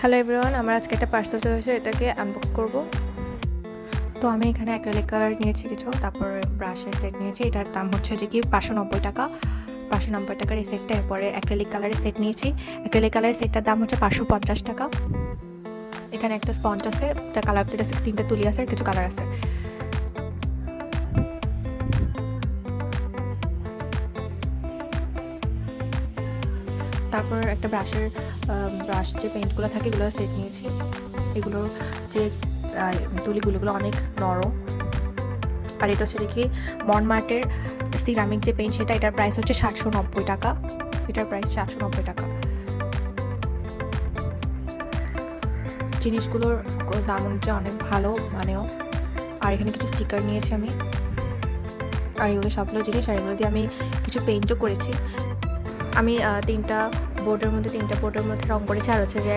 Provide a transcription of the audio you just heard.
Hello everyone, আমার আজকে একটা পার্সেল চলে এসেছে, এটাকে আনবক্স করব। তো আমি এখানে অ্যাক্রিলিক কালার নিয়েছি কিছু, তারপর ব্রাশের সেট নিয়েছি। এটার দাম হচ্ছে যে কি 590 টাকা। 590 টাকার এই সেটটা। এরপরে অ্যাক্রিলিক কালারের সেট নিয়েছি। অ্যাক্রিলিক কালারের সেটটার দাম হচ্ছে 550 টাকা। এখানে একটা স্পঞ্জ আছে, একটা কালার প্লেট আছে, 3টা তুলি আছে আর কিছু কালার আছে। তারপর একটা ব্রাশ যে পেইন্টগুলো থাকে এগুলোর সেট নিয়েছি। এগুলোর যে তুলিগুলো অনেক নরম। আর এটা হচ্ছে দেখি মনমার্টের সিরামিক যে পেইন্ট, সেটা এটার প্রাইস হচ্ছে 790 টাকা। এটার প্রাইস 790 টাকা। জিনিসগুলোর দাম হচ্ছে অনেক ভালো মানেও। আর এখানে কিছু স্টিকার নিয়েছি আমি। আর এগুলো সবগুলো জিনিস, আর এগুলো দিয়ে আমি কিছু পেইন্টও করেছি। আমি তিনটা বোর্ডের মধ্যে রং করেছি। আর হচ্ছে যে